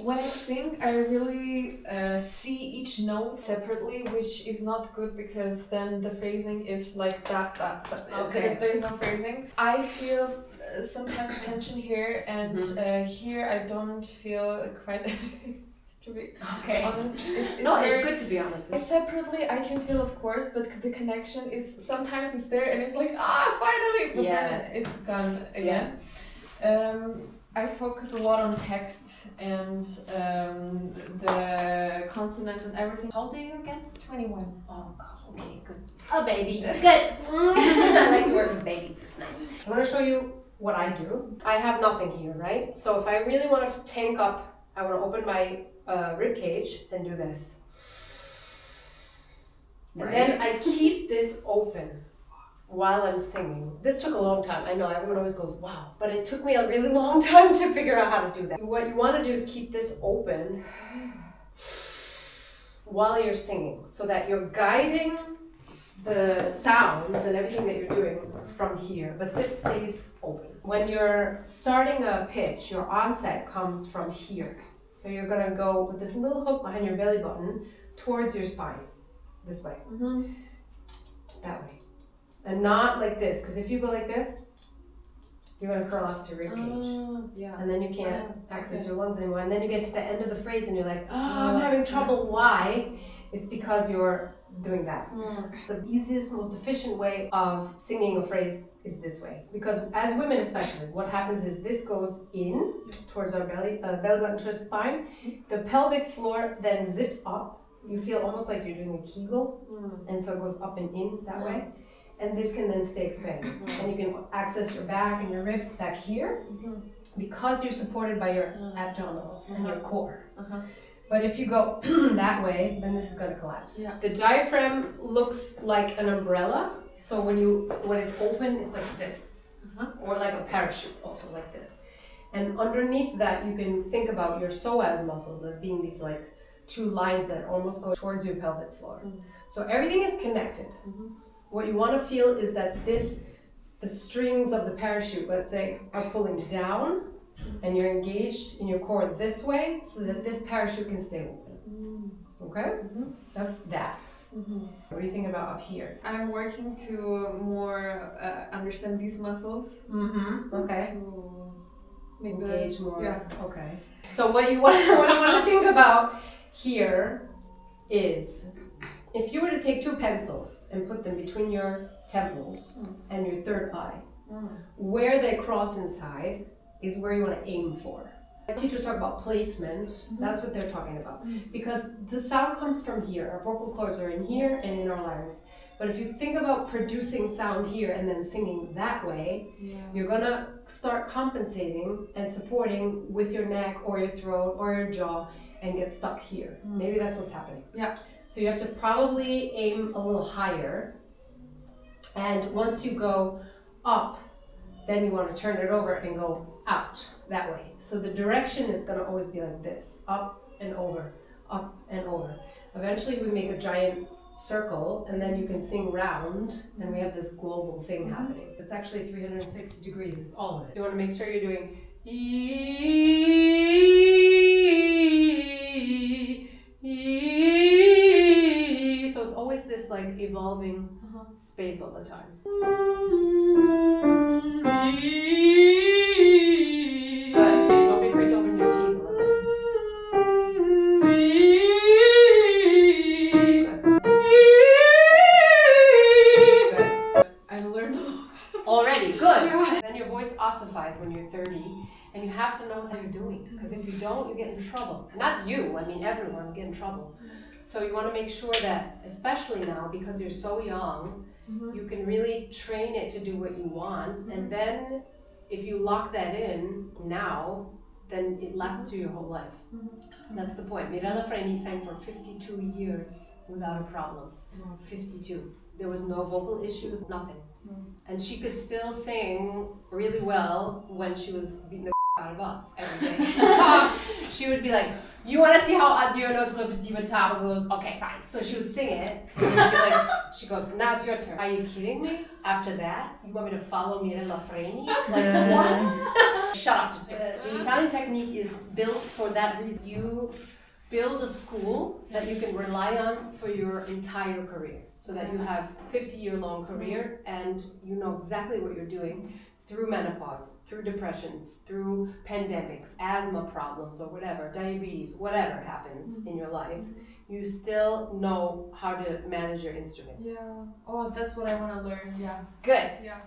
when I sing, I really see each note separately, which is not good because then the phrasing is like that. Okay. There is no phrasing. I feel sometimes tension here, and here I don't feel quite anything. To be honest, it's good to be honest. Separately, I can feel, of course, but the connection is sometimes it's there and it's like finally, but then it's gone again. I focus a lot on text and the consonants and everything. How old are you again? 21. Oh God, okay, good. Oh baby, good. I like to work with babies. It's nice. I'm gonna show you what I do. I have nothing here, right? So if I really want to tank up, I want to open my rib cage and do this. And then I keep this open while I'm singing. This took a long time. I know everyone always goes, wow, but it took me a really long time to figure out how to do that. What you want to do is keep this open while you're singing so that you're guiding the sounds and everything that you're doing from here, but this stays open. When you're starting a pitch, your onset comes from here. So you're gonna go with this little hook behind your belly button towards your spine, this way, that way. And not like this, because if you go like this, you're gonna curl up to your rib cage. And then you can't access your lungs anymore. And then you get to the end of the phrase and you're like, I'm having trouble. Why? It's because you're doing that. The easiest, most efficient way of singing a phrase is this way. Because as women especially, what happens is this goes in towards our belly button towards the spine. The pelvic floor then zips up. You feel almost like you're doing a Kegel. And so it goes up and in that way. And this can then stay expanded. And you can access your back and your ribs back here because you're supported by your abdominals and your core. But if you go that way, then this is going to collapse. The diaphragm looks like an umbrella. So when it's open, it's like this. Or like a parachute, also like this. And underneath that, you can think about your psoas muscles as being these like two lines that almost go towards your pelvic floor. So everything is connected. What you want to feel is that the strings of the parachute, let's say, are pulling down and you're engaged in your core this way so that this parachute can stay open. Okay? That's that. What do you think about up here? I'm working to more understand these muscles. Okay. To make engage more. Okay. So what I want to think about here is if you were to take two pencils and put them between your temples and your third eye, where they cross inside is where you want to aim for. Teachers talk about placement, that's what they're talking about. Because the sound comes from here, our vocal cords are in here and in our larynx. But if you think about producing sound here and then singing that way, you're gonna start compensating and supporting with your neck or your throat or your jaw and get stuck here. Maybe that's what's happening. So you have to probably aim a little higher. And once you go up, then you want to turn it over and go out that way. So the direction is going to always be like this, up and over, up and over. Eventually we make a giant circle and then you can sing round and we have this global thing happening. It's actually 360 degrees, it's all of it. So you want to make sure you're doing so it's always this like evolving space all the time. Good. Don't be afraid to open your teeth a little bit. Good. I've learned a lot. Already, good. Then your voice ossifies when you're 30 and you have to know what you're doing because if you don't, you get in trouble. Not you, I mean everyone get in trouble. So you want to make sure that, especially now, because you're so young, you can really train it to do what you want. And then if you lock that in now, then it lasts you your whole life. That's the point. Mirella Freni sang for 52 years without a problem. 52. There was no vocal issues, nothing. And she could still sing really well when she was beaten the out of us every day. She would be like, you want to see how adieu notre petit table goes? Okay, fine. So she would sing it. And she'd be like, she goes, now it's your turn. Are you kidding me? After that, you want me to follow Mira Lafreni? Like, what? Shut up. Just do it. The Italian technique is built for that reason. You build a school that you can rely on for your entire career. So that you have a 50-year-long career and you know exactly what you're doing. Through menopause, through depressions, through pandemics, asthma problems or whatever, diabetes, whatever happens in your life, you still know how to manage your instrument. Yeah. Oh, that's what I want to learn. Yeah. Good. Yeah.